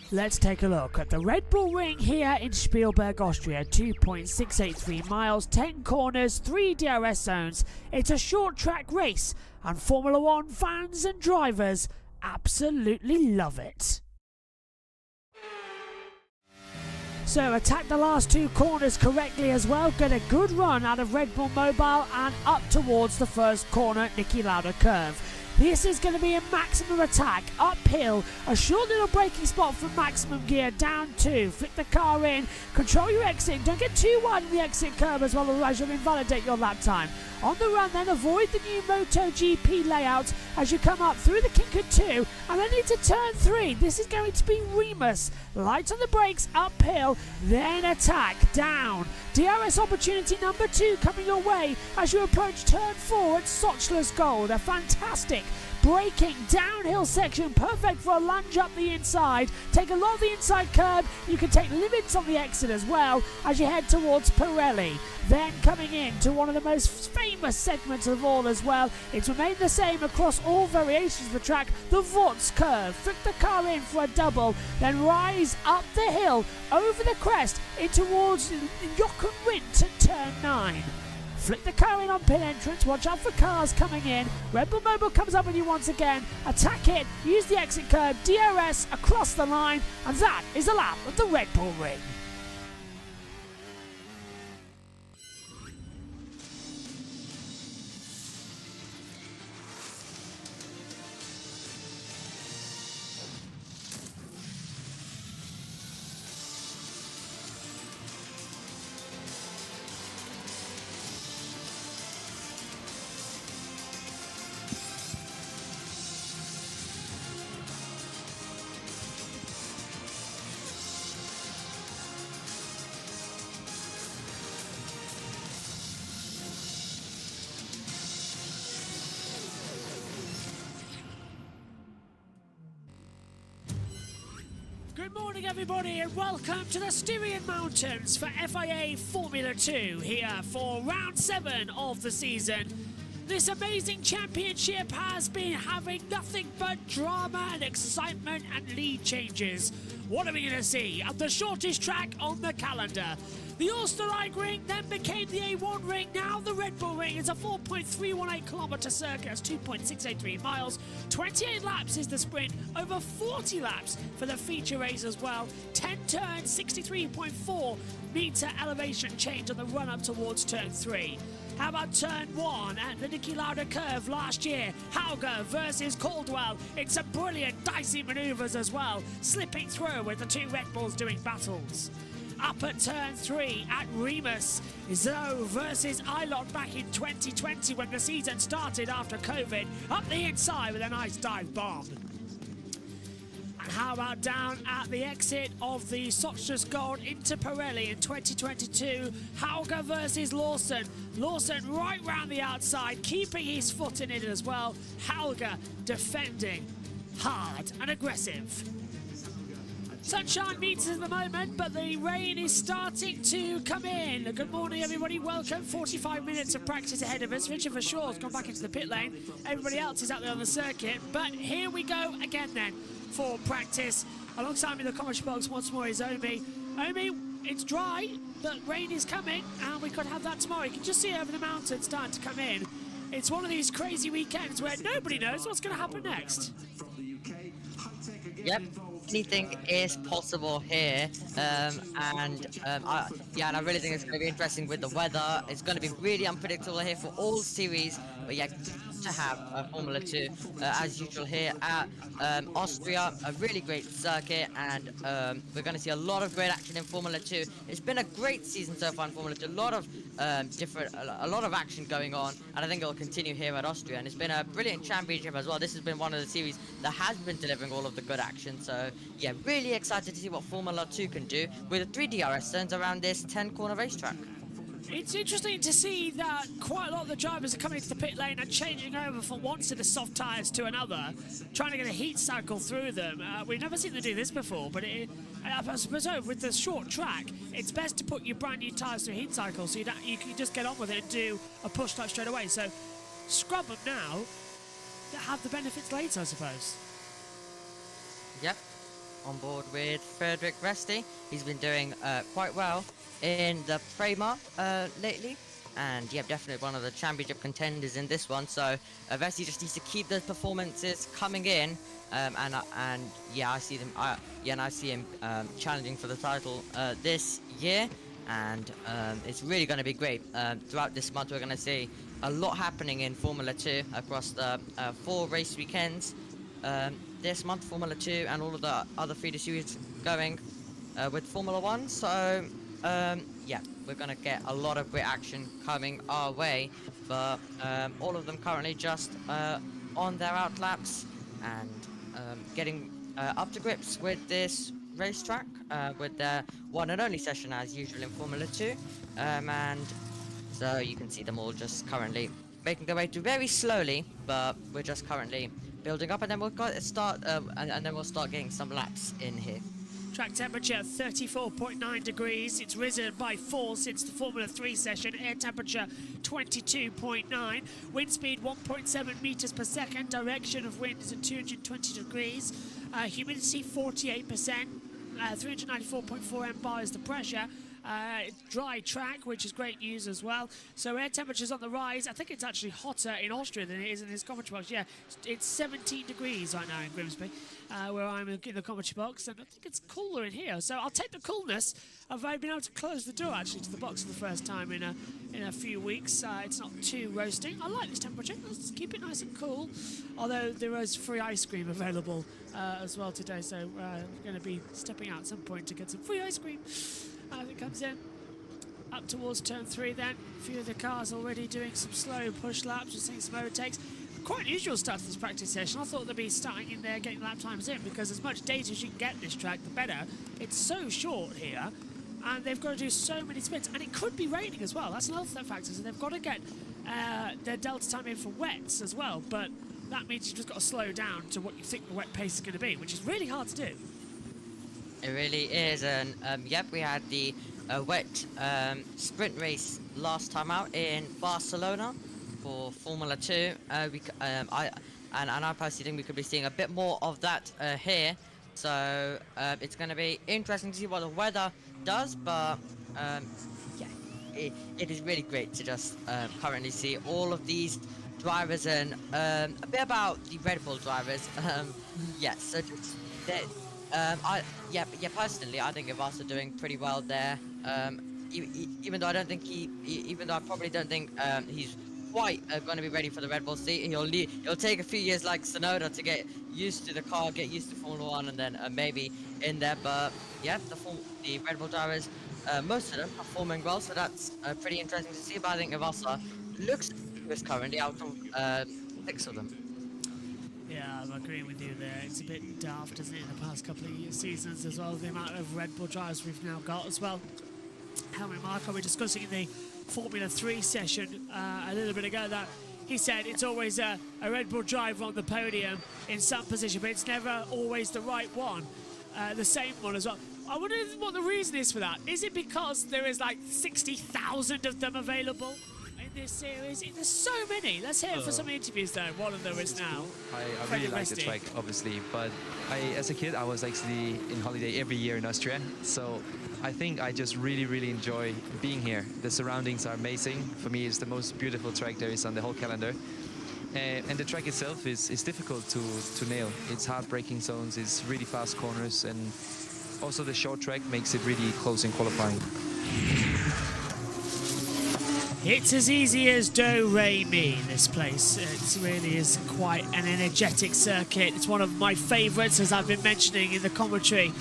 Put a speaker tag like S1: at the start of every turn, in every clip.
S1: Let's take a look at the Red Bull Ring here in Spielberg, Austria. 2.683 miles, 10 corners, 3 DRS zones. It's a short track race, and Formula One fans and drivers absolutely love it. So attack the last 2 corners correctly as well. Get a good run out of Red Bull Mobile and up towards the first corner, Niki Lauda curve. This is going to be a maximum attack, uphill, a short little braking spot from maximum gear, down 2, flick the car in, control your exit, don't get too wide in the exit curve as well, otherwise you'll invalidate your lap time. On the run then, avoid the new MotoGP layout as you come up through the kink at 2, and then into turn 3. This is going to be Remus. Light on the brakes, uphill, then attack, down. DRS opportunity number 2 coming your way as you approach turn 4 at Sochler's Gold. A fantastic braking downhill section, perfect for a lunge up the inside. Take a lot of the inside curb. You can take limits on the exit as well as you head towards Pirelli. Then coming in to one of the most famous segments of all as well. It's remained the same across all variations of the track. The Vorts curve. Flick the car in for a double, then rise up the hill over the crest in towards Jochen Rindt at turn 9. Flick the car in on pit entrance, watch out for cars coming in. Red Bull Mobile comes up with you once again. Attack it, use the exit curve, DRS across the line, and that is a lap of the Red Bull Ring. Good morning everybody and welcome to the Styrian Mountains for FIA Formula 2 here for round 7 of the season. This amazing championship has been having nothing but drama and excitement and lead changes. What are we going to see at the shortest track on the calendar? The Österreich Ring then became the A1 Ring. Now the Red Bull Ring is a 4.318 kilometre circuit. That's 2.683 miles. 28 laps is the sprint. Over 40 laps for the feature race as well. 10 turns, 63.4 metre elevation change on the run up towards turn 3. How about turn 1 at the Niki Lauda curve last year? Hauger versus Caldwell. It's some brilliant dicey manoeuvres as well. Slipping through with the 2 Red Bulls doing battles. Up at turn 3 at Remus. Zoe versus Ilott back in 2020 when the season started after COVID. Up the inside with a nice dive bomb. And how about down at the exit of the Sochler's Gold into Pirelli in 2022? Hauger versus Lawson. Lawson right round the outside, keeping his foot in it as well. Hauger defending hard and aggressive. Sunshine meets us at the moment, but the rain is starting to come in. Good morning, everybody. Welcome. 45 minutes of practice ahead of us. Richard Verschoor's gone back into the pit lane. Everybody else is out there on the circuit. But here we go again then for practice. Alongside me, the commentary box once more is Omi. Omi, it's dry, but rain is coming, and we could have that tomorrow. You can just see it over the mountains starting to come in. It's one of these crazy weekends where nobody knows what's going to happen next.
S2: Yep. Anything is possible here, and I really think it's going to be interesting with the weather. It's going to be really unpredictable here for all series, but yeah, to have Formula 2 as usual here at Austria, a really great circuit, and we're going to see a lot of great action in Formula 2. It's been a great season so far in Formula 2, a lot of action going on, and I think it will continue here at Austria. And it's been a brilliant championship as well. This has been one of the series that has been delivering all of the good action. So yeah, really excited to see what Formula 2 can do with the 3 DRS zones around this 10 corner racetrack.
S1: It's interesting to see that quite a lot of the drivers are coming into the pit lane and changing over from one set of soft tyres to another, trying to get a heat cycle through them. We've never seen them do this before, but I suppose with the short track, it's best to put your brand new tyres through a heat cycle so you can just get on with it and do a push start straight away. So scrub them now, have the benefits later, I suppose.
S2: Yep, on board with Frederick Resti. He's been doing quite well in the Prema lately, and yeah, definitely one of the championship contenders in this one. So Resti just needs to keep those performances coming in, and yeah, I see them. And I see him challenging for the title this year, and it's really going to be great. Throughout this month, we're going to see a lot happening in Formula 2 across the 4 race weekends. This month, Formula 2 and all of the other feeder series going with Formula 1. So yeah, we're going to get a lot of great action coming our way, but all of them currently just on their out laps and getting up to grips with this racetrack, with their one and only session as usual in Formula 2. And so you can see them all just currently making their way through very slowly, but we're just currently building up, and then we'll start and then we'll start getting some laps in here.
S1: Track temperature 34.9 degrees. It's risen by 4 since the Formula 3 session. Air temperature 22.9. Wind speed 1.7 meters per second. Direction of wind is at 220 degrees. Humidity 48%. 394.4 mbar is the pressure. Dry track, which is great news as well. So air temperature's on the rise. I think it's actually hotter in Austria than it is in this commentary box. Yeah, it's 17 degrees right now in Grimsby, where I'm in the commentary box, and I think it's cooler in here. So I'll take the coolness of been able to close the door actually to the box for the first time in a few weeks. It's not too roasting. I like this temperature. Let's keep it nice and cool. Although there is free ice cream available as well today, so we're going to be stepping out at some point to get some free ice cream. It comes in up towards turn 3 then. A few of the cars already doing some slow push laps. We're seeing some overtakes. Quite an unusual start to this practice session. I thought they'd be starting in there, getting lap times in, because as much data as you can get in this track, the better. It's so short here, and they've got to do so many spins. And it could be raining as well. That's another factor. So they've got to get their delta time in for wets as well. But that means you've just got to slow down to what you think the wet pace is going to be, which is really hard to do.
S2: It really is, and yep, we had the wet sprint race last time out in Barcelona for Formula 2. I personally think we could be seeing a bit more of that here. So it's going to be interesting to see what the weather does, but yeah, it is really great to just currently see all of these drivers, and a bit about the Red Bull drivers. Yeah, so just personally, I think Ivasa are doing pretty well there. Even though I don't think even though I probably don't think he's quite going to be ready for the Red Bull seat. He'll take a few years like Sonoda to get used to the car, get used to Formula 1, and then maybe in there. But yeah, the Red Bull drivers, most of them are performing well, so that's pretty interesting to see. But I think Ivasa looks currently out of 6 of them.
S1: Yeah, I'm agreeing with you there. It's a bit daft, isn't it, in the past couple of seasons as well, the amount of Red Bull drivers we've now got as well. Helmut Marko, we're discussing in the Formula 3 session a little bit ago that he said it's always a Red Bull driver on the podium in some position, but it's never always the right one, the same one as well. I wonder what the reason is for that. Is it because there is like 60,000 of them available in this series? There's so many. Let's hear it for some interviews though. One of them is now.
S3: I really like the track, obviously, but as a kid, I was actually in holiday every year in Austria, so I think I just really enjoy being here. The surroundings are amazing. For me, it's the most beautiful track there is on the whole calendar. And the track itself is difficult to nail. It's hard braking zones, it's really fast corners, and also the short track makes it really close in qualifying.
S1: It's as easy as do, re, mi, this place. It really is quite an energetic circuit. It's one of my favourites, as I've been mentioning in the commentary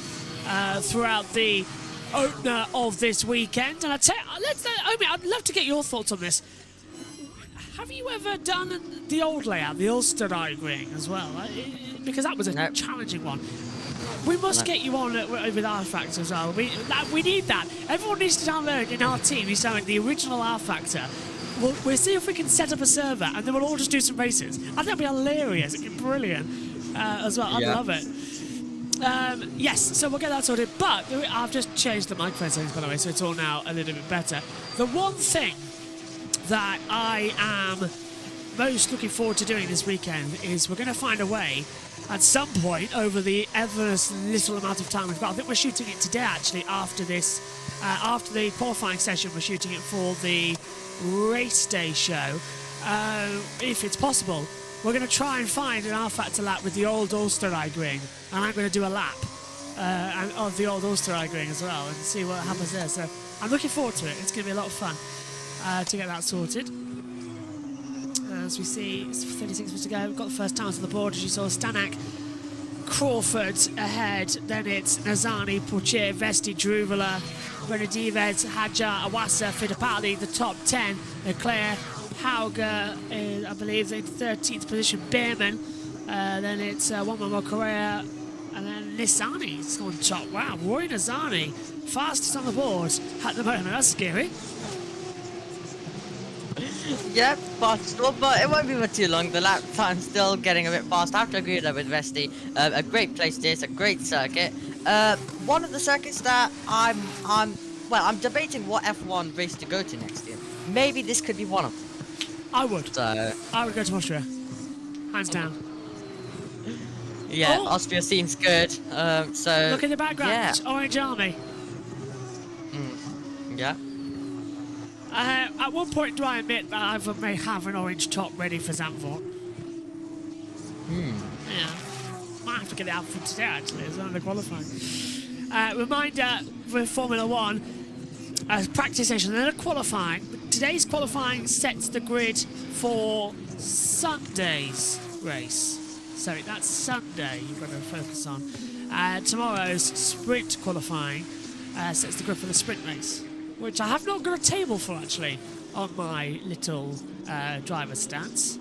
S1: throughout the opener of this weekend. And Omi, I'd love to get your thoughts on this. Have you ever done the old layout, the Ulsterberg ring as well? Because that was a challenging one. We must get you on with R Factor as well. We need that. Everyone needs to download in our team. He's downloading the original R Factor. We'll see if we can set up a server, and then we'll all just do some races. I think that'd be hilarious. It'd be brilliant as well. I love it. Yes, so we'll get that sorted. But I've just changed the microphone settings, by the way, so it's all now a little bit better. The one thing that I am most looking forward to doing this weekend is we're going to find a way at some point over the ever little amount of time we've got. I think we're shooting it today, actually, after this, after the qualifying session. We're shooting it for the race day show. If it's possible, we're going to try and find an R Factor lap with the old Ulsterige ring, and I'm going to do a lap of the old Ulsterige ring as well and see what happens there. So I'm looking forward to it. It's going to be a lot of fun to get that sorted. As we see, it's 36 minutes to go. We've got the first times on the board, as you saw. Stanek, Crawford ahead. Then it's Nazani, Poitier, Vesti, Druvela, Benedivez, Hadjar, Awasa, Fittipaldi, the top 10. Leclerc, Hauger, I believe, in 13th position. Behrman. Then it's one more Correa. And then Nizani's on top. Wow, Roy Nizani, fastest on the board at the moment. That's scary.
S2: Yeah, fast, but it won't be for too long. The lap time's still getting a bit fast. I have to agree with Vesti. A great place this, a great circuit. One of the circuits that I'm debating what F1 race to go to next year. Maybe this could be one of them.
S1: I would.
S2: So
S1: I would go to Austria. Hands down.
S2: Yeah,
S1: Oh.
S2: Austria seems good. So
S1: Look in the background.
S2: Yeah.
S1: It's Orange Army.
S2: Yeah.
S1: At one point, do I admit that I may have an orange top ready for Zandvoort? Yeah. Might have to get it out for today, actually, as well, the qualifying. Reminder with Formula 1, a practice session and then a qualifying. Today's qualifying sets the grid for Sunday's race. So that's Sunday you've got to focus on. Tomorrow's sprint qualifying sets the grid for the sprint race, which I have not got a table for, actually, on my little driver stats.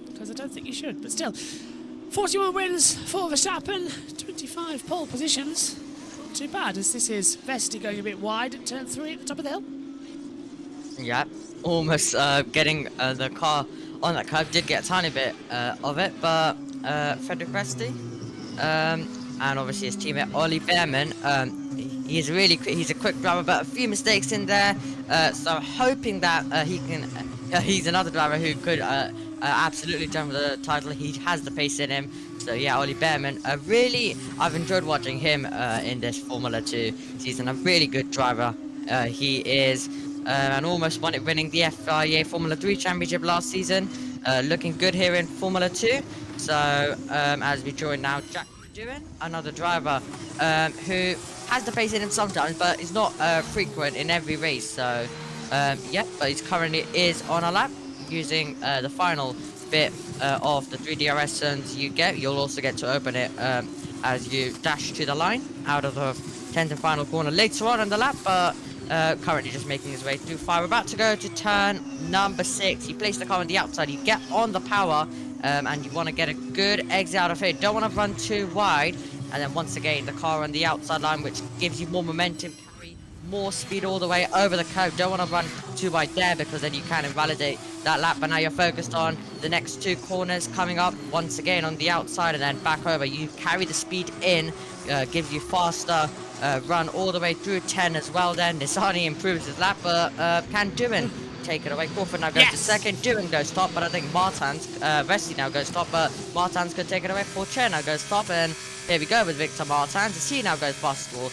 S1: Because I don't think you should, but still. 41 wins for Verstappen, 25 pole positions. Not too bad, as this is Vesti going a bit wide at turn 3 at the top of the hill.
S2: Yeah, almost getting the car on that curve. Did get a tiny bit of it, but Frederick Vesti and obviously his teammate Ollie Behrman. He's a quick driver, but a few mistakes in there. So hoping that he can. He's another driver who could absolutely jump for the title. He has the pace in him. So yeah, Ollie Behrman. I've enjoyed watching him in this Formula 2 season. A really good driver. He is. And almost won it, winning the FIA Formula 3 Championship last season. Looking good here in Formula 2. So as we join now, Jack Doohan, another driver who has the pace in him sometimes, but is not frequent in every race. So yeah, but he's currently is on a lap using the final bit of the 3DRS zones you get. You'll also get to open it as you dash to the line out of the 10th and final corner later on in the lap, but currently just making his way through 5. About to go to turn number 6. You place the car on the outside, you get on the power, and you want to get a good exit out of here. Don't want to run too wide, and then once again the car on the outside line, which gives you more momentum, carry more speed all the way over the curve. Don't want to run too wide there, because then you can invalidate that lap. But now you're focused on the next 2 corners coming up, once again on the outside and then back over. You carry the speed in, gives you faster run all the way through 10 as well. Then Nizani improves his lap, but can Doohan take it away? Crawford now goes to second, Doohan goes top, but I think Martins, Vesti now goes top, but Martins could take it away. Poitier now goes top, and here we go with Victor Martins, as he now goes past the wall.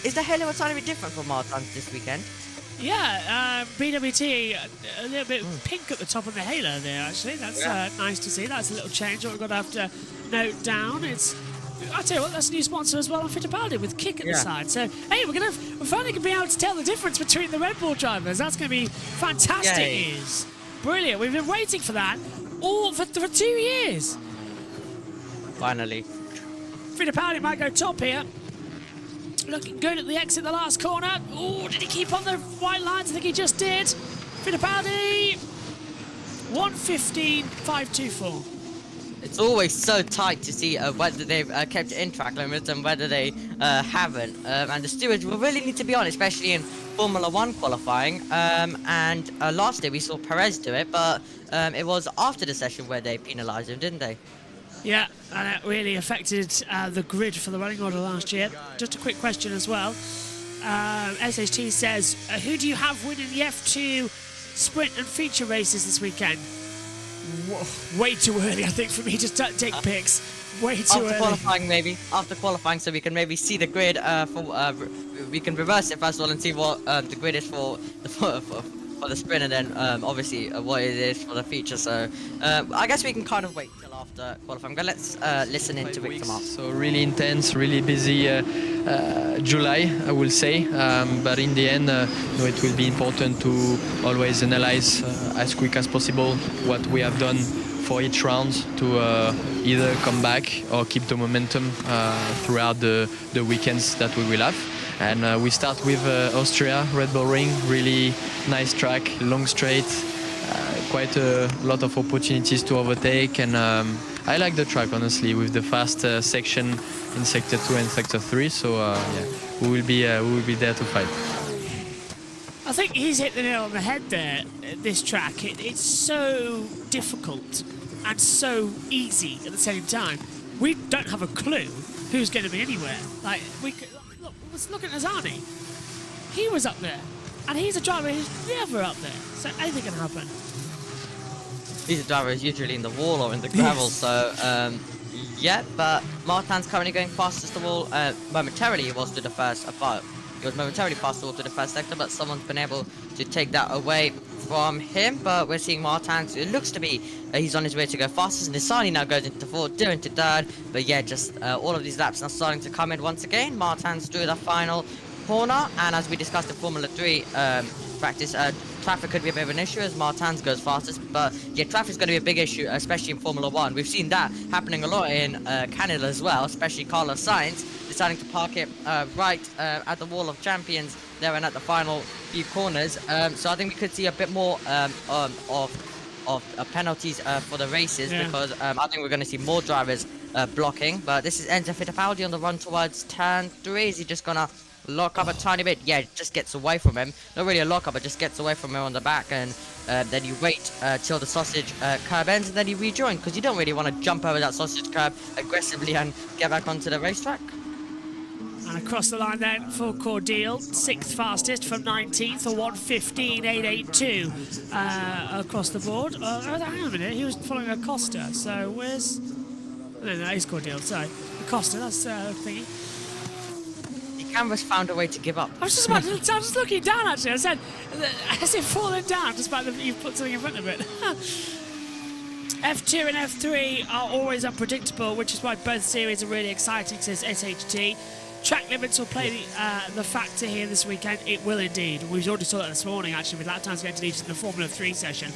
S2: Is the halo a tiny bit different for Martins this weekend?
S1: Yeah, BWT a little bit pink at the top of the halo there, actually. That's nice to see. That's a little change. What we've got to have to note down. I'll tell you what, that's a new sponsor as well on Fittipaldi with Kick at the side. So, hey, we're finally going to be able to tell the difference between the Red Bull drivers. That's going to be fantastic news. Brilliant. We've been waiting for that all for 2 years.
S2: Finally.
S1: Fittipaldi might go top here. Looking good at the exit, the last corner. Oh, did he keep on the white lines? I think he just did. Fittipaldi, 1:15.524.
S2: it's always so tight to see whether they've kept it in track limits and whether they haven't. And the stewards will really need to be on, especially in Formula One qualifying. And last year we saw Perez do it, but it was after the session where they penalised him, didn't they?
S1: Yeah, and it really affected the grid for the running order last year. Just a quick question as well. SHT says, who do you have winning the F2 sprint and feature races this weekend? Way too early, I think, for me to take picks. Way too
S2: After
S1: early.
S2: qualifying, maybe. After qualifying, so we can maybe see the grid. We can reverse it first of all and see what the grid is for the sprint, and then obviously what it is for the feature. So I guess we can kind of wait till after qualifying. But let's listen into Victor Mark.
S4: So really intense, really busy July, I will say. But in the end, it will be important to always analyze as quick as possible what we have done for each round to either come back or keep the momentum throughout the weekends that we will have. And we start with Austria, Red Bull Ring, really nice track, long straight, quite a lot of opportunities to overtake, and I like the track honestly with the fast section in Sector 2 and Sector 3. So yeah, we will be there to fight.
S1: I think he's hit the nail on the head there. This track, it's so difficult and so easy at the same time. We don't have a clue who's going to be anywhere. Like look at Azani. He was up there, and he's a driver who's never up there. So anything can happen.
S2: He's a driver who's usually in the wall or in the gravel. So yeah, but Martin's currently going fastest of all. Momentarily, he was to the first. He was momentarily fast all to the first sector, but someone's been able to take that away from him. But we're seeing Martins, it looks to be he's on his way to go fastest, and Nisani now goes into fourth, Dylan into third. But yeah, just all of these laps now starting to come in once again. Martins through the final corner, and as we discussed in Formula 3 practice, traffic could be a bit of an issue as Martins goes fastest. But yeah, traffic's going to be a big issue, especially in Formula 1. We've seen that happening a lot in Canada as well, especially Carlos Sainz deciding to park it right at the Wall of Champions there and at the final few corners. So I think we could see a bit more of penalties for the races, because I think we're going to see more drivers blocking. But this is Enzo Fittipaldi on the run towards turn 3. Is he just going to lock up a tiny bit? Yeah, just gets away from him. Not really a lock up, but just gets away from him on the back, and then you wait till the sausage curb ends, and then you rejoin, because you don't really want to jump over that sausage curb aggressively and get back onto the racetrack.
S1: And across the line then for Cordeal, 6th fastest from 19th, a 1:15.882 across the board. Hang on a minute, he was following Acosta, so where's... No, he's Cordeal, sorry. Acosta, that's thingy.
S2: The camera's found a way to give up.
S1: I was just looking down actually, I said, has it fallen down despite the you've put something in front of it? F2 and F3 are always unpredictable, which is why both series are really exciting, says SHT. Track limits will play the factor here this weekend. It will indeed. We already saw that this morning, actually, with lap times going to lead to the Formula 3 session.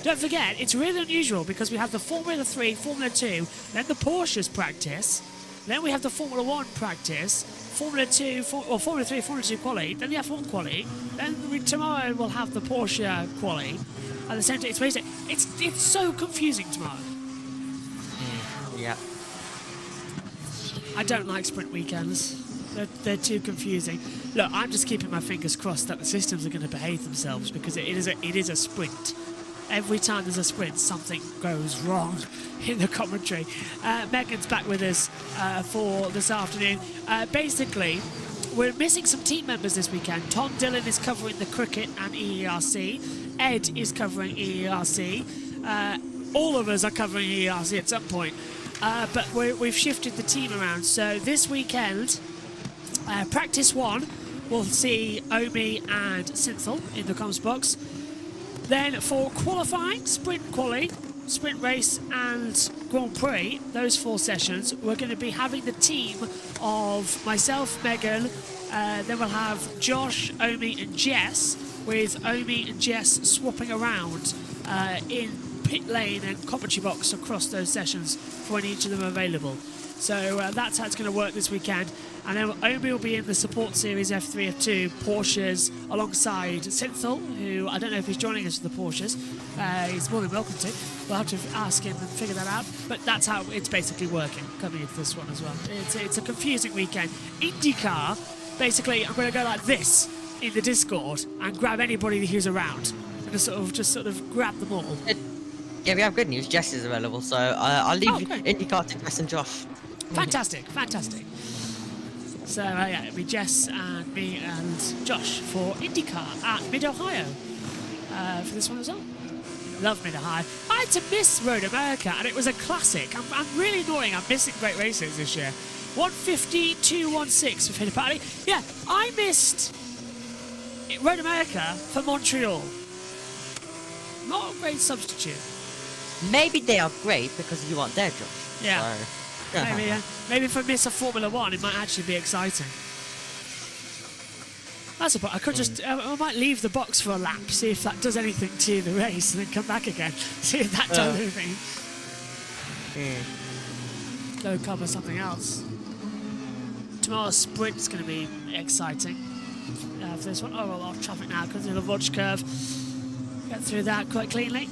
S1: Don't forget, it's really unusual because we have the Formula 3, Formula 2, then the Porsches practice, then we have the Formula 1 practice, Formula 2, Formula 3, Formula 2 quali, then the F1 quali, then tomorrow we'll have the Porsche quali. At the same time, it's so confusing tomorrow.
S2: Yeah.
S1: I don't like sprint weekends. They're too confusing. Look, I'm just keeping my fingers crossed that the systems are going to behave themselves, because it is a sprint. Every time there's a sprint, something goes wrong in the commentary. Megan's back with us for this afternoon. Basically, we're missing some team members this weekend. Tom Dillon is covering the cricket and EERC. Ed is covering EERC. All of us are covering EERC at some point. But we've shifted the team around. So this weekend, practice 1, we'll see Omi and Synthel in the comms box. Then for qualifying, sprint quali, sprint race and Grand Prix, those 4 sessions, we're going to be having the team of myself, Megan, then we'll have Josh, Omi and Jess, with Omi and Jess swapping around in pit lane and commentary box across those sessions for when each of them are available. So that's how it's going to work this weekend. And then Omi will be in the support series F3, F2 Porsches alongside Synthol, who I don't know if he's joining us for the Porsches. He's more than welcome to. We'll have to ask him and figure that out. But that's how it's basically working coming into this one as well. It's a confusing weekend. IndyCar, basically, I'm going to go like this in the Discord and grab anybody who's around and just sort of grab them all.
S2: Yeah, we have good news. Jess is available, so I'll leave
S1: great.
S2: IndyCar to Jess and Josh.
S1: Fantastic, fantastic. So yeah, it'll be Jess and me and Josh for IndyCar at Mid-Ohio for this one as well. Love Mid-Ohio. I had to miss Road America, and it was a classic. I'm really annoying. I'm missing great races this year. 1:52.16 for Fittipaldi. Yeah, I missed Road America for Montreal. Not a great substitute.
S2: Maybe they are great because you want their job.
S1: Yeah.
S2: So.
S1: Maybe if I miss a Formula One, it might actually be exciting. That's a point. I could just, I might leave the box for a lap, see if that does anything to the race, and then come back again, see if that does anything. Go cover something else. Tomorrow's sprint's going to be exciting for this one. Oh, well, off traffic now because of the Vodge curve. Get through that quite cleanly.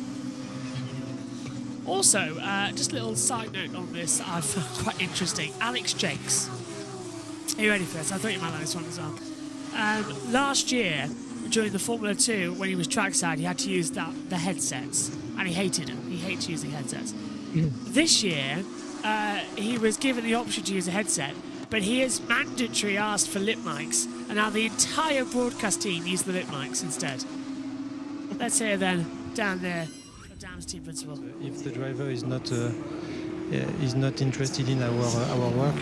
S1: Also, just a little side note on this I found quite interesting. Alex Jakes. Are you ready for this? I thought you might like this one as well. Last year, during the Formula 2, when he was trackside, he had to use the headsets, and he hated them. He hates using headsets. This year, he was given the option to use a headset, but he has mandatory asked for lip mics, and now the entire broadcast team use the lip mics instead. Let's hear then, down there. Dan's team principal.
S5: If the driver is not interested in our work,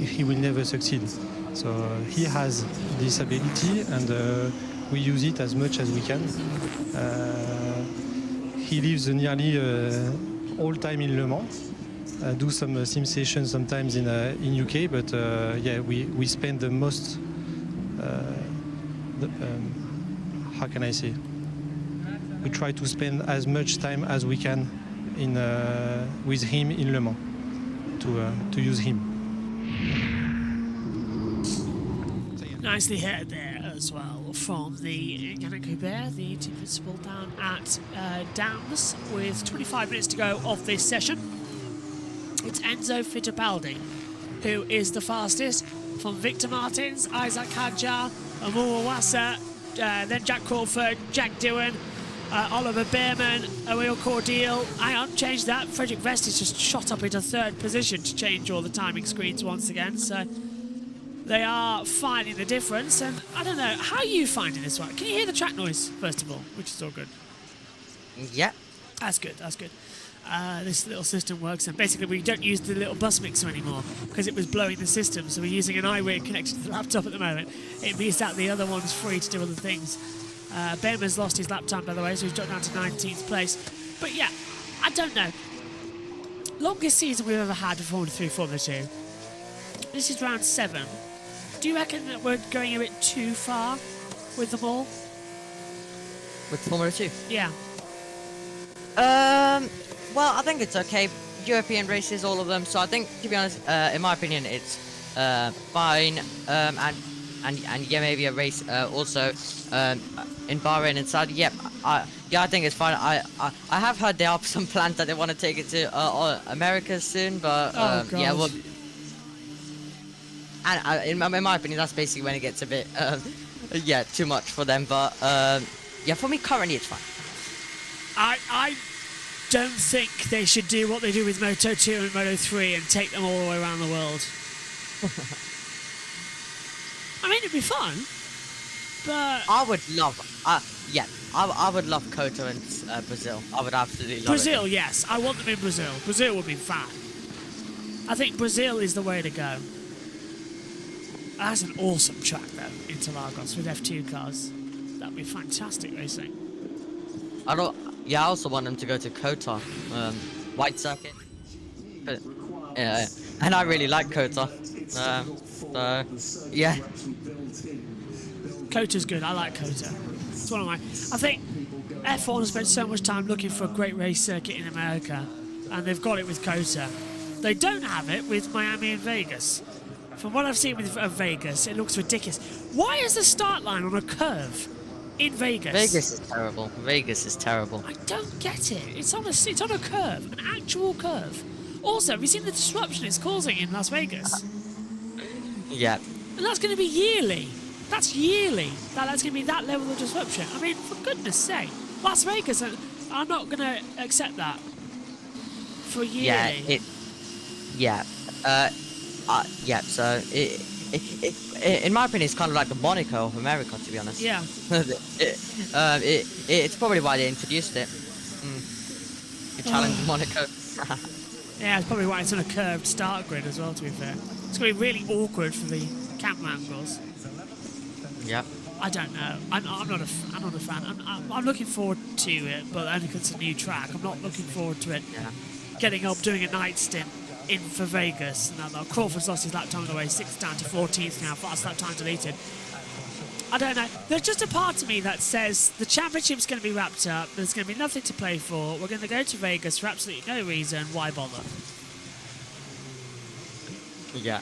S5: he will never succeed. So he has this ability, and we use it as much as we can. He lives nearly all time in Le Mans. Do some sim sessions sometimes in UK, but yeah, we spend the most. How can I say? We try to spend as much time as we can with him in Le Mans to use him.
S1: Nicely hit there as well from the Yannick Hubert, the team principal down at Downs with 25 minutes to go of this session. It's Enzo Fittipaldi who is the fastest from Victor Martins, Isaac Hadjar, Amor Wassa, then Jack Crawford, Jack Doohan, Oliver Behrman, Oil Cordial. Hang on, change that. Frederick Vest is just shot up into third position to change all the timing screens once again. So they are finding the difference. And I don't know, how are you finding this one? Can you hear the track noise, first of all, which is all good?
S2: Yeah.
S1: That's good, that's good. This little system works, and basically we don't use the little bus mixer anymore because it was blowing the system, so we're using an iWig connected to the laptop at the moment. It means that the other one's free to do other things. Behrman's lost his lap time, by the way, so he's dropped down to 19th place. But yeah, I don't know. Longest season we've ever had for Formula 3, Formula 2. This is round 7. Do you reckon that we're going a bit too far with them all?
S2: With Formula 2?
S1: Yeah.
S2: Well, I think it's okay. European races, all of them. So I think, to be honest, in my opinion, it's fine. And yeah, maybe a race also in Bahrain and Saudi. Yep, I think it's fine. I have heard there are some plans that they want to take it to America soon, but yeah, well, and in my opinion, that's basically when it gets a bit yeah, too much for them. But yeah, for me currently, it's fine.
S1: I don't think they should do what they do with Moto 2 and Moto 3 and take them all the way around the world. I mean, it'd be fun, but
S2: I would love, yeah, I would love Kota and Brazil. I would absolutely love
S1: Brazil,
S2: it.
S1: yes, I want them in Brazil. Brazil would be fun. I think Brazil is the way to go. That's an awesome track, though, Interlagos with F2 cars. That'd be fantastic racing.
S2: Yeah, I also want them to go to Kota, White Circuit. But, yeah, and I really like Kota. So, yeah.
S1: Kota's good. I like Kota. It's one of my. I think F1 has spent so much time looking for a great race circuit in America, and they've got it with Kota. They don't have it with Miami and Vegas. From what I've seen with Vegas, it looks ridiculous. Why is the start line on a curve in Vegas?
S2: Vegas is terrible. Vegas is terrible.
S1: I don't get it. It's on a curve, an actual curve. Also, have you seen the disruption it's causing in Las Vegas?
S2: Yeah.
S1: And that's going to be yearly. That's yearly. That's going to be that level of disruption. I mean, for goodness sake, Las Vegas are not going to accept that for yearly.
S2: Yeah. So in my opinion, it's kind of like the Monaco of America, to be honest.
S1: Yeah.
S2: It's probably why they introduced it. To challenge Monaco.
S1: Yeah, it's probably why it's on a curved start grid as well, to be fair. It's going to be really awkward for the camera angles.
S2: Yep.
S1: I don't know. I'm not a fan. I'm looking forward to it, but only because it's a new track. I'm not looking forward to it getting up, doing a night stint in for Vegas. Now, Crawford's lost his lap time on the way, 6th down to 14th now, fast lap time deleted. I don't know. There's just a part of me that says the championship's going to be wrapped up. There's going to be nothing to play for. We're going to go to Vegas for absolutely no reason. Why bother?
S2: Yeah.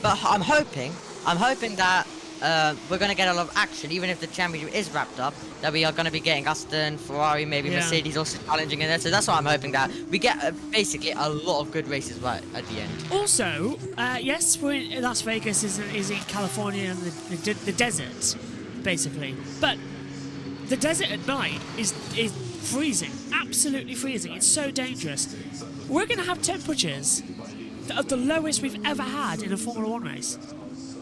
S2: But I'm hoping that we're going to get a lot of action, even if the championship is wrapped up, that we are going to be getting Aston, Ferrari, maybe Mercedes also challenging in there. So that's why I'm hoping that we get basically a lot of good races right at the end.
S1: Also, yes, we're in Las Vegas is in California and the desert, basically. But the desert at night is freezing, absolutely freezing. It's so dangerous. We're going to have temperatures of the lowest we've ever had in a Formula One race,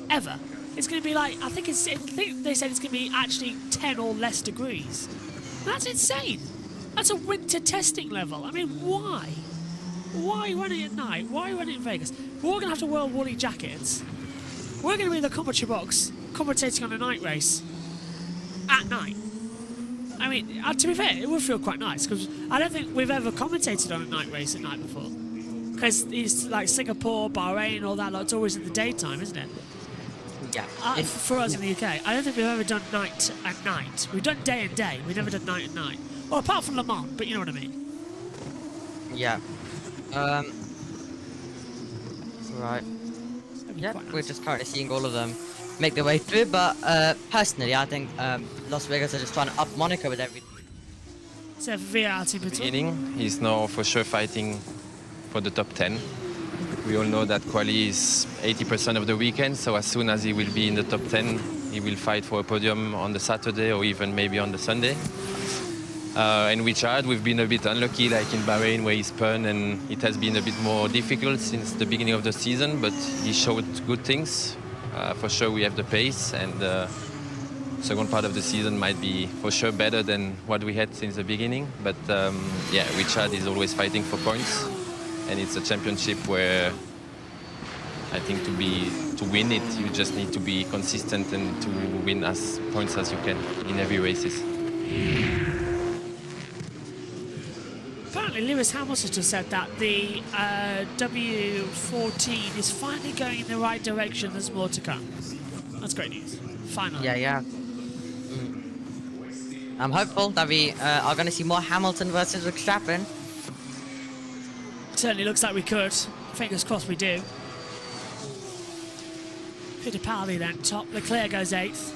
S1: ever. It's going to be like, I think they said it's going to be actually 10 or less degrees. That's insane. That's a winter testing level. I mean, why? Why run it at night? Why run it in Vegas? We're all going to have to wear woolly jackets. We're going to be in the commentary box commentating on a night race at night. I mean, to be fair, it would feel quite nice because I don't think we've ever commentated on a night race at night before. Because it's like Singapore, Bahrain, all that, it's always in the daytime, isn't it?
S2: Yeah.
S1: For us in the UK, I don't think we've ever done night and night. We've done day and day. We've never done night and night. Well, apart from Le Mans, but you know what I mean.
S2: Yeah. Right. Yeah,
S1: Nice.
S2: we're just currently seeing all of them make their way through, but personally, I think Las Vegas are just trying to up Monaco with everything.
S1: So VR team
S6: Beginning, he's now for sure fighting for the top 10. We all know that quali is 80% of the weekend, so as soon as he will be in the top 10, he will fight for a podium on the Saturday or even maybe on the Sunday. And Richard, we've been a bit unlucky, like in Bahrain where he spun, and it has been a bit more difficult since the beginning of the season, but he showed good things. For sure we have the pace, and the second part of the season might be for sure better than what we had since the beginning. But yeah, Richard is always fighting for points. And it's a championship where I think to win it, you just need to be consistent and to win as points as you can in every races.
S1: Apparently, Lewis Hamilton just said that the W14 is finally going in the right direction. There's more to come. That's great news. Finally.
S2: Yeah. I'm hopeful that we are going to see more Hamilton versus Verstappen.
S1: Certainly looks like we could. Fingers crossed we do. Fittipaldi then top. Leclerc goes 8th.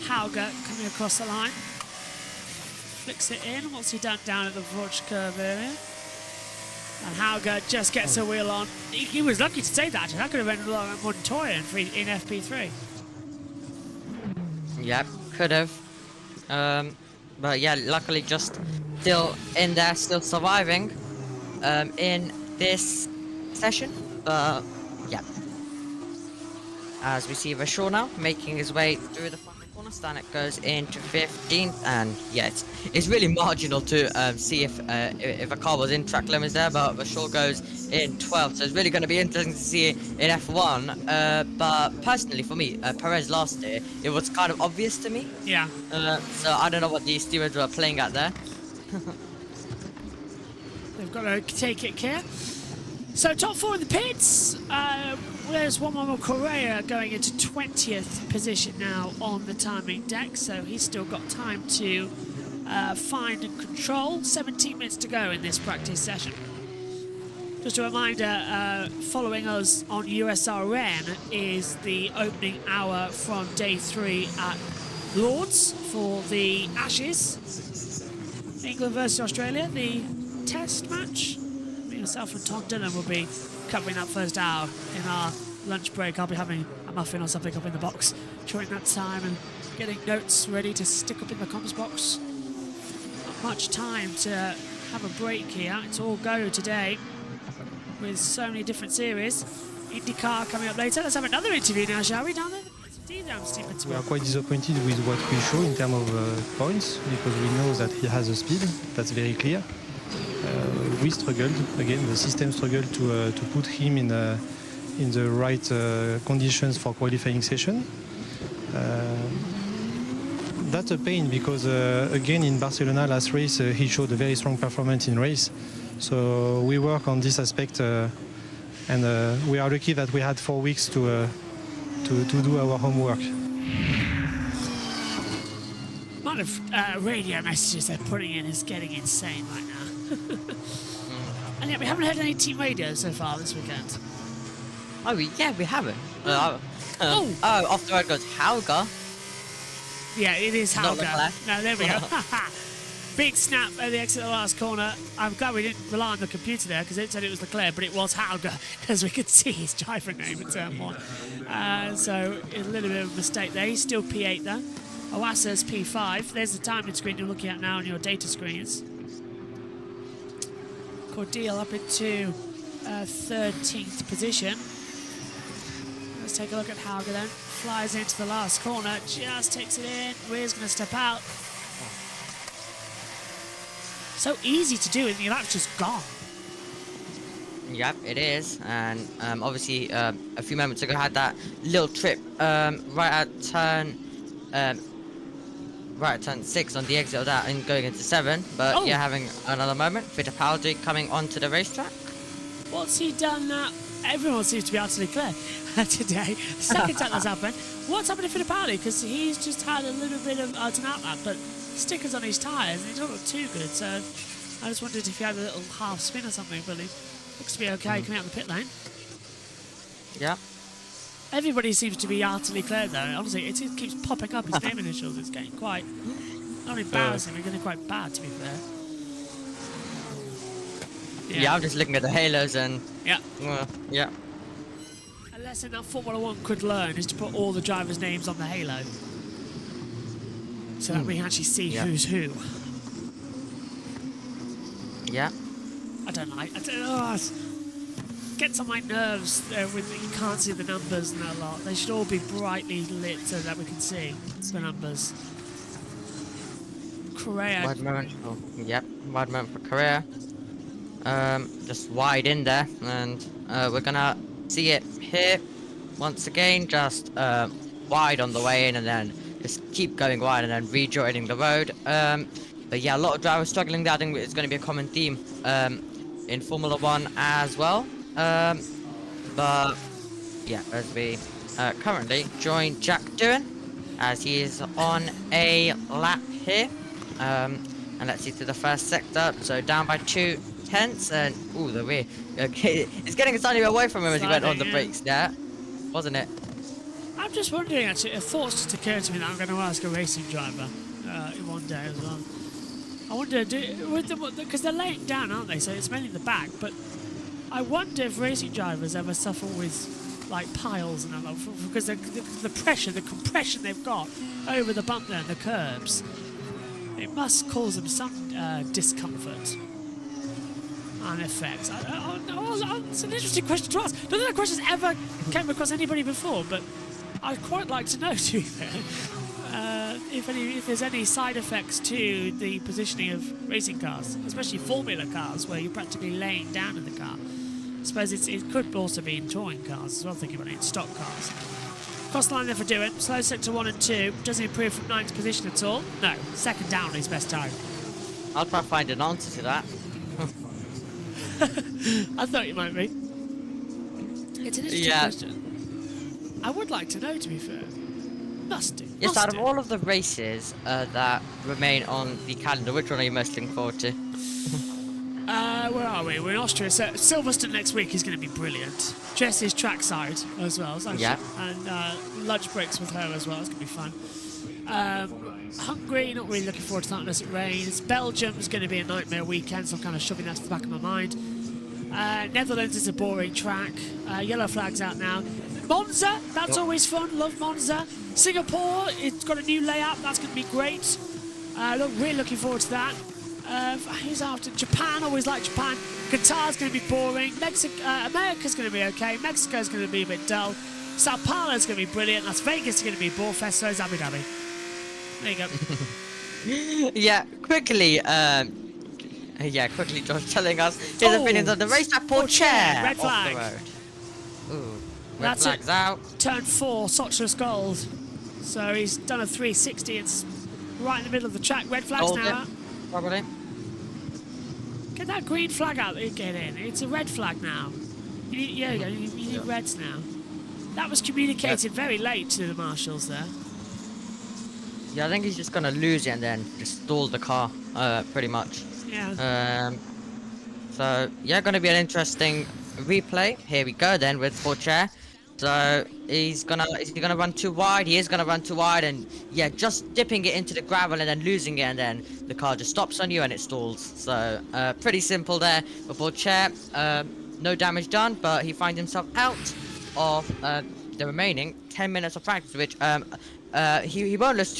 S1: Hauger coming across the line. Flicks it in. What's he done down at the Vorge curve area? And Hauger just gets a wheel on. He was lucky to say that. That could have been Montoya in FP3.
S2: Yep, could have. But yeah, luckily just still in there, still surviving. In this session, but yeah. As we see Vachon now making his way through the final corner, Stanek goes into 15th, and yeah, it's really marginal to see if a car was in track limits there, but Vachon goes in 12th, so it's really going to be interesting to see in F1. But personally, for me, Perez last year, it was kind of obvious to me.
S1: Yeah.
S2: So I don't know what these stewards were playing at there.
S1: They've got to take it care. So top 4 in the pits. There's Juan Correa going into 20th position now on the timing deck. So he's still got time to find and control. 17 minutes to go in this practice session. Just a reminder, following us on USRN is the opening hour from day 3 at Lords for the Ashes. England versus Australia, the test match. Myself and Tom Dillon will be covering that first hour in our lunch break. I'll be having a muffin or something up in the box during that time and getting notes ready to stick up in the comms box. Not much time to have a break here. It's all go today with so many different series. IndyCar coming up later. Let's have another interview now, shall we, down there?
S5: We are quite disappointed with what we show in terms of points, because we know that he has a speed, that's very clear. We struggled, again, the system struggled to put him in the right conditions for qualifying session. That's a pain because, again, in Barcelona last race, he showed a very strong performance in race. So we work on this aspect, and we are lucky that we had 4 weeks to do our homework.
S1: The amount of radio messages they're putting in is getting insane right now. And yet we haven't heard any team radio so far this weekend.
S2: Oh, yeah, we haven't. Off the road goes Hauger.
S1: Yeah, it is
S2: Not
S1: Hauger.
S2: Leclerc.
S1: No, there we go. Big snap at the exit of the last corner. I'm glad we didn't rely on the computer there because it said it was Leclerc, but it was Hauger because we could see his driver name in turn 1. So a little bit of a mistake there. He's still P8 though. Owasa's P5. There's the timing screen you're looking at now on your data screens. Cordial up into 13th position. Let's take a look at Hauger then. Flies into the last corner, just takes it in. Weir's going to step out. So easy to do, and the lap's just gone.
S2: Yep, it is. And obviously, a few moments ago, had that little trip right at turn 6 on the exit of that and going into 7. But yeah, having another moment. Fittipaldi coming onto the racetrack.
S1: What's he done now? Everyone seems to be utterly clear today. Second time that's happened. What's happened to Fittipaldi? Because he's just had a little bit of an outlap, but stickers on his tyres, and he don't look too good. So I just wondered if he had a little half spin or something, but he looks to be okay coming out of the pit lane.
S2: Yeah.
S1: Everybody seems to be utterly clear though. Honestly, it keeps popping up his name initials. It's getting quite, not embarrassing, it's getting quite bad to be fair.
S2: Yeah, I'm just looking at the halos and...
S1: Yeah.
S2: Yeah.
S1: A lesson that Formula 1 could learn is to put all the drivers' names on the halo. So that we can actually see who's who.
S2: Yeah.
S1: I don't know, it gets on my nerves with you can't see the numbers and that lot. They should all be brightly lit so that we can see the numbers. Correa.
S2: Wide moment. Yep, wide moment for Correa. Just wide in there, and we're gonna see it here once again, just wide on the way in, and then just keep going wide and then rejoining the road. But yeah, a lot of drivers struggling there. I think it's going to be a common theme in Formula 1 as well. But yeah, as we currently join Jack Doohan as he is on a lap here. And let's see to the first sector. So down by 2 tenths, and the rear. Okay, it's getting slightly away from him as he went on the brakes there, wasn't it?
S1: I'm just wondering actually, a thought just occurred to me that I'm going to ask a racing driver one day as well. I wonder, because they're laying down, aren't they? So it's mainly the back, but I wonder if racing drivers ever suffer with like piles and that, because the pressure, the compression they've got over the bump there and the curbs, it must cause them some discomfort and effects. It's an interesting question to ask. I don't think that question's ever came across anybody before, but I'd quite like to know, to be fair, if there's any side effects to the positioning of racing cars, especially Formula cars, where you're practically laying down in the car. I suppose it could also be in touring cars as well, thinking about it, in stock cars. Cross the line there for Doohan. Slow sector 1 and 2. Doesn't improve from 9th position at all. No, second down his best time.
S2: I'll try to find an answer to that.
S1: I thought you might be. It's an interesting question. I would like to know, to be fair. Must do.
S2: Yes, out of all of the races that remain on the calendar, which one are you most looking forward to?
S1: where are we? We're in Austria. So Silverstone next week is going to be brilliant. Jess is trackside as well.
S2: Yeah.
S1: And lunch breaks with her as well. It's going to be fun. Hungary, not really looking forward to that unless it rains. Belgium's going to be a nightmare weekend, so I'm kind of shoving that to the back of my mind. Netherlands is a boring track. Yellow flag's out now. Monza, that's always fun. Love Monza. Singapore, it's got a new layout. That's going to be great. Really looking forward to that. Who's after? Japan, always like Japan. Qatar's going to be boring. America's going to be okay. Mexico's going to be a bit dull. Sao Paulo's going to be brilliant. Las Vegas is going to be a ball fest. So is Abu Dhabi. There you go.
S2: Yeah, quickly, quickly, Josh telling us his opinions on the race at Pourchaire.
S1: Red flag.
S2: Off the road. Ooh, red
S1: That's
S2: flag's
S1: it.
S2: out.
S1: Turn 4, Sochus Gold. So he's done a 360. It's right in the middle of the track. Red flag's
S2: Gold,
S1: now
S2: yeah,
S1: out.
S2: probably.
S1: Get that green flag out that you get in. It's a red flag now. You need reds now. That was communicated very late to the marshals there.
S2: Yeah, I think he's just gonna lose it and then just stall the car, pretty much.
S1: Yeah.
S2: So yeah, gonna be an interesting replay. Here we go then with Pourchaire. So is he gonna run too wide? He is gonna run too wide, and yeah, just dipping it into the gravel and then losing it, and then the car just stops on you and it stalls. So pretty simple there for Pourchaire. No damage done, but he finds himself out of the remaining 10 minutes of practice, which he won't lose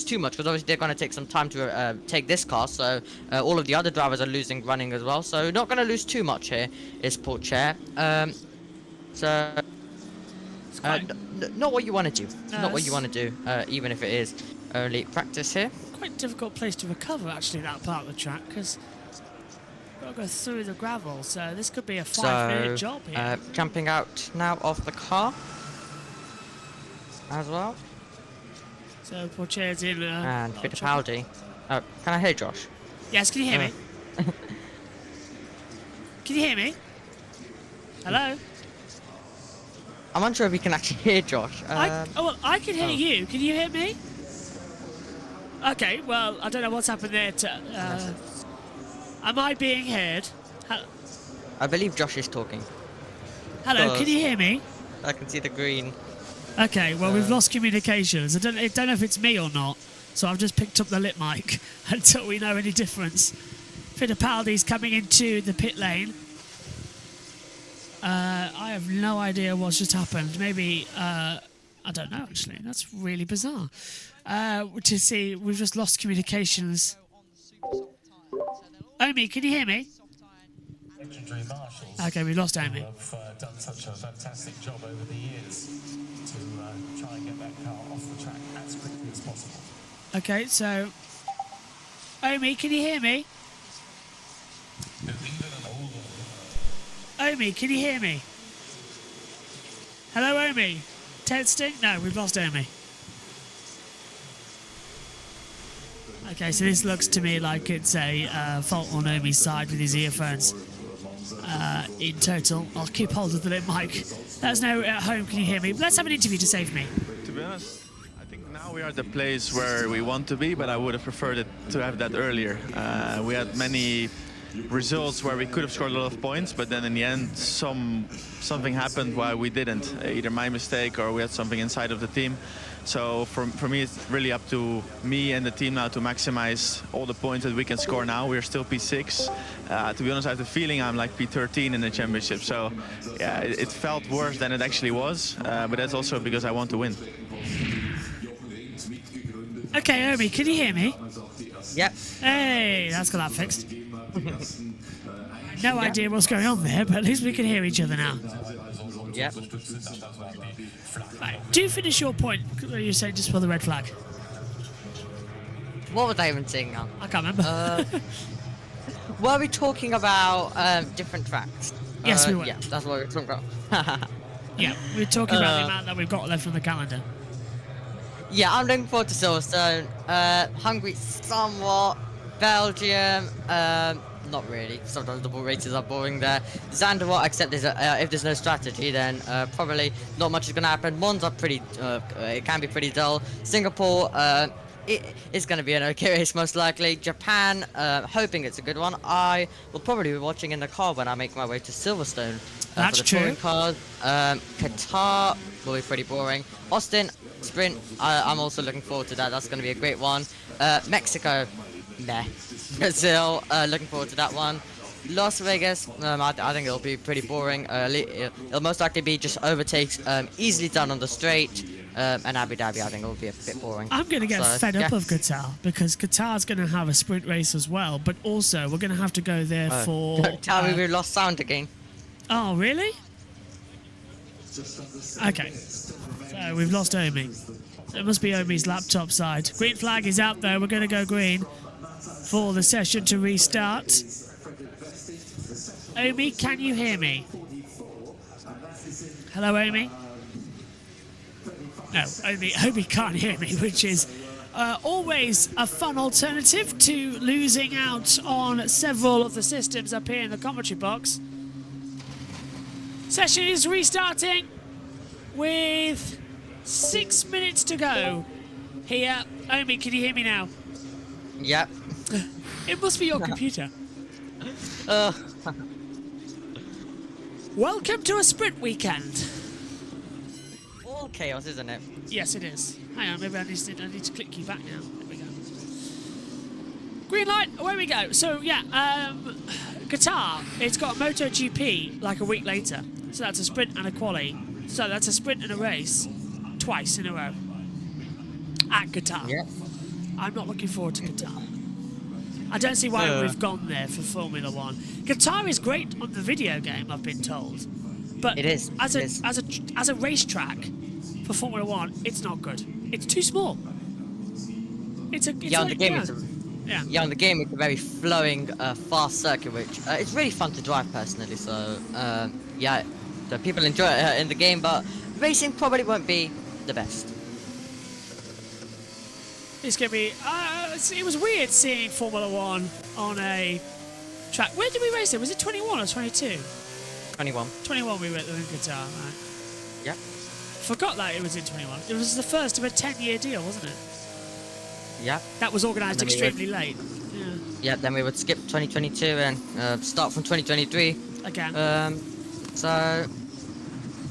S2: too much, because obviously they're going to take some time to take this car, so all of the other drivers are losing running as well, so not going to lose too much here is Pourchaire. Not what you want to do.
S1: No,
S2: Not what you want to do, even if it is only practice here.
S1: Quite a difficult place to recover, actually, that part of the track, because got to go through the gravel, so this could be a 5-minute job here.
S2: Jumping out now of the car as well.
S1: So Pourchaire's in.
S2: And Fittipaldi. Oh, can I hear Josh?
S1: Yes, can you hear me? Can you hear me? Hello?
S2: I'm unsure if we can actually hear Josh.
S1: I can hear you. Can you hear me? Okay, well, I don't know what's happened there. Am I being heard?
S2: I believe Josh is talking.
S1: Hello, can you hear me?
S2: I can see the green.
S1: Okay, well, we've lost communications. I don't know if it's me or not, so I've just picked up the lip mic until we know any difference. Fittipaldi's coming into the pit lane. I have no idea what's just happened. Maybe, I don't know, actually. That's really bizarre. To see, we've just lost communications. Omi, can you hear me?
S7: Legendary marshals.
S1: Okay, we lost Omi.
S7: Who have done such a fantastic job over the years to try and get that car off the track as quickly as possible.
S1: Okay, so Omi, can you hear me? Omi, can you hear me? Hello, Omi. Testing? No, we've lost Omi. Okay, so this looks to me like it's a fault on Omi's side with his earphones. In total, I'll keep hold of the lip mic. Let us know at home, can you hear me? Let's have an interview to save me.
S8: To be honest, I think now we are at the place where we want to be, but I would have preferred it to have that earlier. We had many results where we could have scored a lot of points, but then in the end something happened why we didn't. Either my mistake or we had something inside of the team. So for me, it's really up to me and the team now to maximize all the points that we can score now. We're still P6. To be honest, I have the feeling I'm like P13 in the championship. So yeah, it felt worse than it actually was, but that's also because I want to win.
S1: Okay, Omi, can you hear me?
S2: Yep.
S1: Hey, that's got that fixed. No idea what's going on there, but at least we can hear each other now.
S2: Yep.
S1: Right, do finish your point. You said just for the red flag.
S2: What was I even saying now?
S1: I can't remember.
S2: Were we talking about different tracks?
S1: Yes, we were.
S2: Yeah, that's what we were talking about.
S1: Yeah, we're talking about the amount that we've got left on the calendar.
S2: Yeah, I'm looking forward to Silverstone. Hungary somewhat. Belgium, not really. Sometimes the races are boring there. Zandvoort, except if there's no strategy, then probably not much is going to happen. Monza, it can be pretty dull. Singapore, it's going to be an okay race most likely. Japan, hoping it's a good one. I will probably be watching in the car when I make my way to Silverstone.
S1: That's
S2: for the
S1: true.
S2: touring cars. Qatar will be pretty boring. Austin, sprint, I'm also looking forward to that. That's going to be a great one. Mexico, meh. Brazil, looking forward to that one. Las Vegas, I think it'll be pretty boring. It'll most likely be just overtakes, easily done on the straight. And Abu Dhabi, I think it'll be a bit boring.
S1: I'm going to get
S2: So,
S1: fed up
S2: yeah.
S1: of Qatar because Qatar's going to have a sprint race as well, but also we're going to have to go there for.
S2: Don't tell me we lost sound again.
S1: Oh, really? Okay. So we've lost Omi. It must be Omi's laptop side. Green flag is out there. We're going to go green for the session to restart. Omi, can you hear me? Hello, Omi? No, Omi can't hear me, which is always a fun alternative to losing out on several of the systems up here in the commentary box. Session is restarting with 6 minutes to go. Here, Omi, can you hear me now?
S2: Yep.
S1: It must be your computer. Welcome to a sprint weekend.
S2: All chaos, isn't it?
S1: Yes, it is. Hang on, maybe I need to click you back now. There we go. Green light, away we go. So, yeah, Qatar, it's got a MotoGP like a week later. So that's a sprint and a quali. So that's a sprint and a race twice in a row at Qatar.
S2: Yep.
S1: I'm not looking forward to Qatar. I don't see why we've gone there for Formula One. Qatar is great on the video game, I've been told, but
S2: It is,
S1: as
S2: it is.
S1: a racetrack for Formula One, it's not good. It's too small. It's
S2: On the
S1: like,
S2: game,
S1: yeah.
S2: it's
S1: Yeah.
S2: Yeah, on the game, it's a very flowing, fast circuit, which it's really fun to drive personally. So, yeah, the people enjoy it in the game, but racing probably won't be the best.
S1: It's going to be... it was weird seeing Formula One on a track. Where did we race it? Was it 21 or 22?
S2: 21.
S1: 21 we were at the Qatar, right?
S2: Yep.
S1: Forgot that it was in 21. It was the first of a 10-year deal, wasn't it?
S2: Yep.
S1: That was organised
S2: And then we
S1: extremely late. Yeah.
S2: Yep. Then we would skip 2022 and start from 2023.
S1: Again.
S2: So,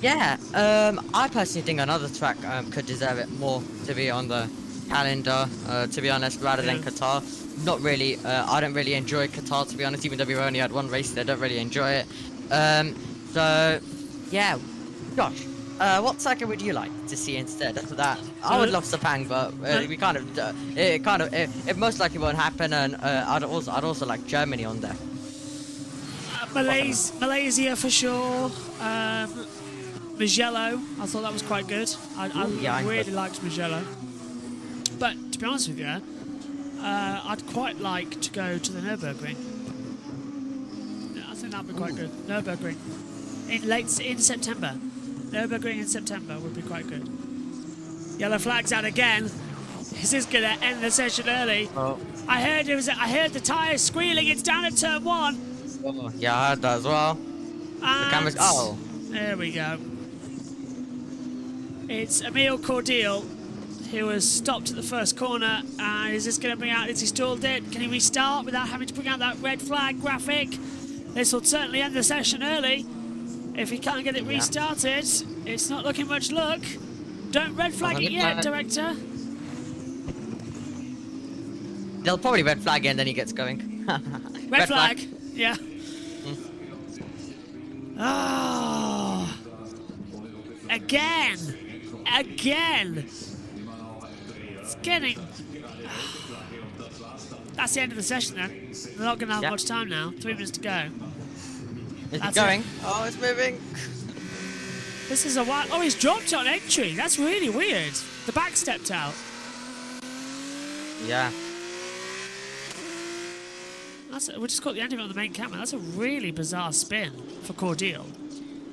S2: yeah. I personally think another track could deserve it more to be on the calendar. To be honest, rather than Qatar. Not really. I don't really enjoy Qatar, to be honest. Even though we've only had one race, I don't really enjoy it. So, yeah. Josh, what circuit would you like to see instead of that? I would love Sepang, but we kind of, it most likely won't happen. And I'd also like Germany on there.
S1: Malaysia for sure. Mugello, I thought that was quite good. I really liked Mugello. But to be honest with you, I'd quite like to go to the Nürburgring. Yeah, I think that'd be quite good. Nürburgring in September. Nürburgring in September would be quite good. Yellow flag's out again. Is this gonna end the session early?
S2: Oh.
S1: I heard the tyres squealing. It's down at turn 1.
S2: Oh, yeah, I heard that as well. The camera's.
S1: And
S2: Oh.
S1: there we go. It's Emil Cordial who has stopped at the first corner. And is this going to bring out? Has he stalled it? Can he restart without having to bring out that red flag graphic? This will certainly end the session early. If he can't get it restarted, it's not looking much luck. Don't red flag it yet, director.
S2: They'll probably red flag it and then he gets going.
S1: Red flag. Yeah. Oh. Again. It's getting... That's the end of the session then. We're not going to have much time now. 3 minutes to go.
S2: Is it going? Oh, it's moving.
S1: This is a wild... Oh, he's dropped on entry. That's really weird. The back stepped out.
S2: Yeah.
S1: We just caught the end of it on the main camera. That's a really bizarre spin for Cordial.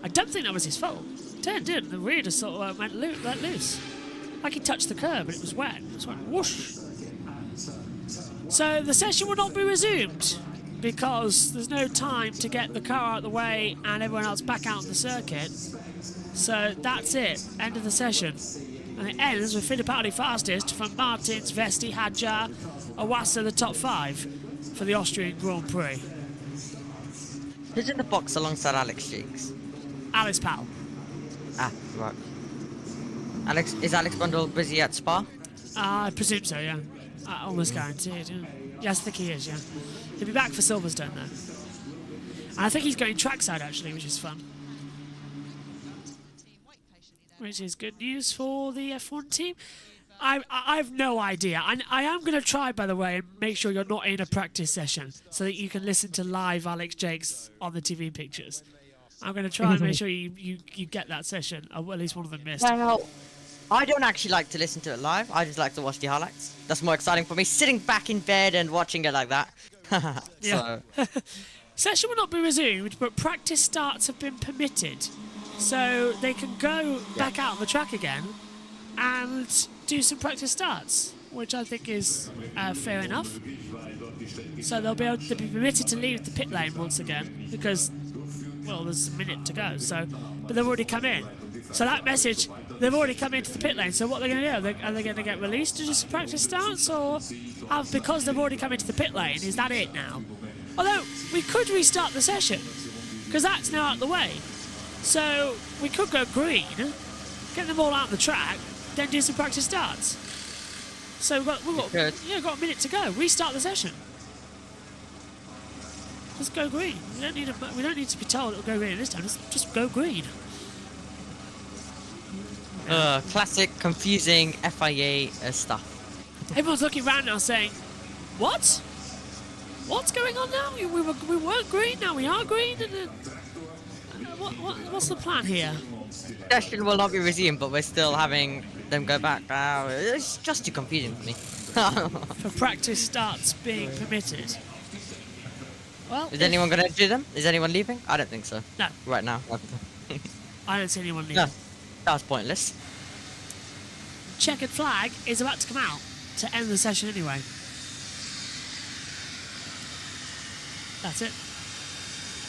S1: I don't think that was his fault. Did. The rear just sort of let loose. Like he touched the curb, but it was wet. It just went whoosh. So the session will not be resumed because there's no time to get the car out of the way and everyone else back out on the circuit. So that's it. End of the session. And it ends with Fittipaldi fastest from Martins, Vesti, Hadjar, Awasa, the top 5 for the Austrian Grand Prix.
S2: Who's in the box alongside Alex Cheeks?
S1: Alex Powell.
S2: Ah, right. Is Alex Bundle busy at Spa?
S1: I presume so, yeah. Almost guaranteed, yeah. Yes, I think he is, yeah. He'll be back for Silverstone, though. And I think he's going trackside, actually, which is fun. Which is good news for the F1 team. I've no idea. I am going to try, by the way, and make sure you're not in a practice session so that you can listen to live Alex Jakes on the TV pictures. I'm going to try and make sure you get that session, or at least one of them missed.
S2: Well, I don't actually like to listen to it live. I just like to watch the highlights. That's more exciting for me, sitting back in bed and watching it like that.
S1: Yeah. Session will not be resumed, but practice starts have been permitted. So they can go back out on the track again and do some practice starts, which I think is fair enough. So they'll be able to be permitted to leave the pit lane once again because, well, there's a minute to go. So, but they've already come in. So that message, they've already come into the pit lane. So what they're going to do? Are they going to get released to just practice starts, or because they've already come into the pit lane, is that it now? Although we could restart the session because that's now out of the way. So we could go green, get them all out on the track, then do some practice starts. So we've got a minute to go. Restart the session. Let's go green. We don't need to be told it'll go green this time. Let's just go green.
S2: Classic confusing FIA stuff.
S1: Everyone's looking around now saying, "What? What's going on now? We weren't green. Now we are green." And then, what's the plan here?
S2: Session will not be resumed, but we're still having them go back. It's just too confusing for me.
S1: For practice starts being permitted. Well,
S2: is anyone going to do them? Is anyone leaving? I don't think so.
S1: No.
S2: Right now.
S1: I don't see anyone leaving.
S2: No. That was pointless.
S1: Checkered flag is about to come out to end the session anyway. That's it.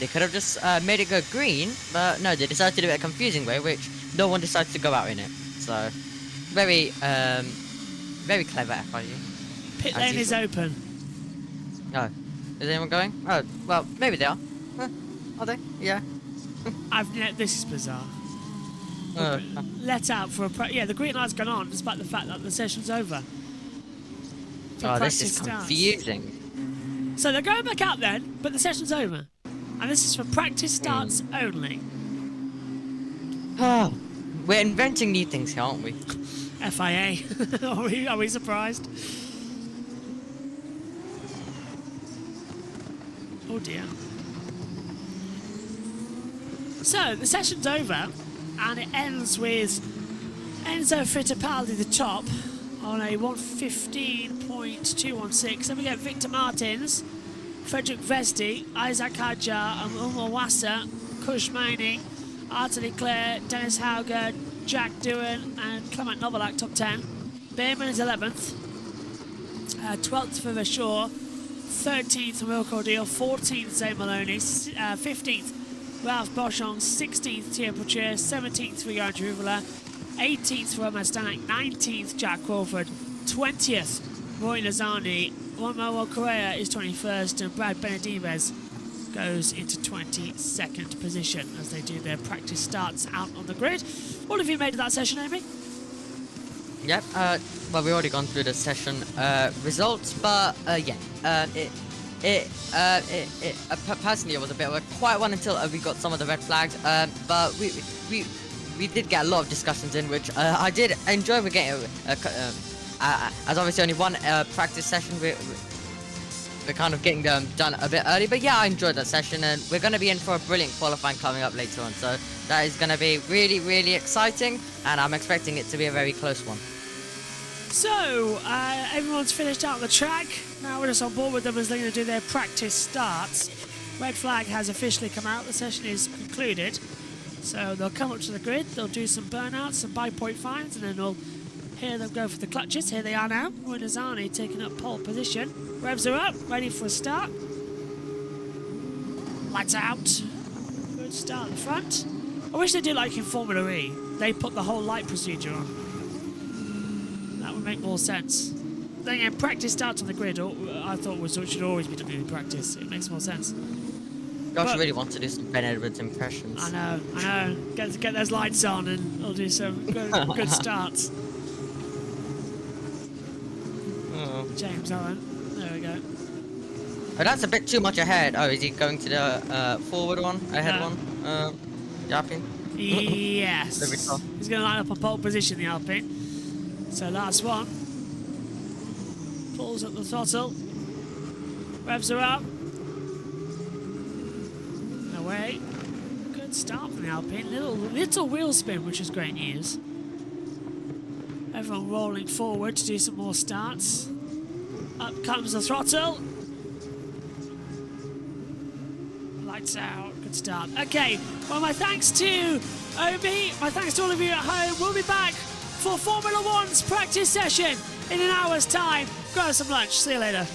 S2: They could have just made it go green, but no, they decided to do it a confusing way, which no one decided to go out in it. So, very clever FIU.
S1: Pit lane is open.
S2: No. Is anyone going? Oh, well, maybe they are. Are they? Yeah.
S1: This is bizarre. Let out for the green light's gone on despite the fact that the session's over.
S2: Oh, this is confusing.
S1: So they're going back out then, but the session's over. And this is for practice starts only.
S2: Oh, we're inventing new things here, aren't we?
S1: FIA. Are we surprised? Oh dear. So the session's over, and it ends with Enzo Fittipaldi the top on a 1:15.216. Then we get Victor Martins, Frederick Vesti, Isaac Hadjar, Umar Wassa, Kush Maini, Arthur Leclerc, Dennis Hauger, Jack Doohan, and Clement Novalak top 10. Behrman is 11th. 12th for Verschoor, 13th for Wilco Deal, 14th Zane Maloney, 15th Ralph Boschung, 16th Thierry Poitier, 17th for Johan Ruvela, 18th for Roman Stanek, 19th Jack Crawford, 20th Roy Nazani, Manuel Correa is 21st, and Brad Benedives goes into 22nd position as they do their practice starts out on the grid. What have you made of that session, Amy?
S2: Yep, well, we've already gone through the session results, but personally, it was a bit of a quiet one until we got some of the red flags, but we did get a lot of discussions in, which I did enjoy. We're getting as obviously only one practice session, we're kind of getting them done a bit early, but yeah, I enjoyed that session, and we're going to be in for a brilliant qualifying coming up later on, so that is going to be really, really exciting, and I'm expecting it to be a very close one.
S1: So, everyone's finished out on the track. Now we're just on board with them as they're going to do their practice starts. Red flag has officially come out. The session is concluded. So they'll come up to the grid, they'll do some burnouts, some by-point finds, and then we'll hear them go for the clutches. Here they are now. Roy Nazani taking up pole position. Revs are up, ready for a start. Lights out. Good start at the front. I wish they did like in Formula E. They put the whole light procedure on. make more sense. Then again, practice starts on the grid. I thought should always be done in practice. It makes more sense.
S2: Josh
S1: But-
S2: really wants to do some Ben Edwards impressions.
S1: I know. Get those lights on and we'll do some good starts. James Owen. There we go.
S2: Oh, that's a bit too much ahead. Oh, is he going to the forward one? Ahead
S1: No.
S2: one? Yapin?
S1: Yes.
S2: There we go.
S1: He's going to line up on pole position, the Alpine. So last one. Pulls up the throttle. Revs are up. And away. Good start from the Alpine. Little wheel spin, which is great news. Everyone rolling forward to do some more starts. Up comes the throttle. Lights out. Good start. Okay. Well, my thanks to Obi. My thanks to all of you at home. We'll be back for Formula One's practice session in an hour's time. Grab some lunch. See you later.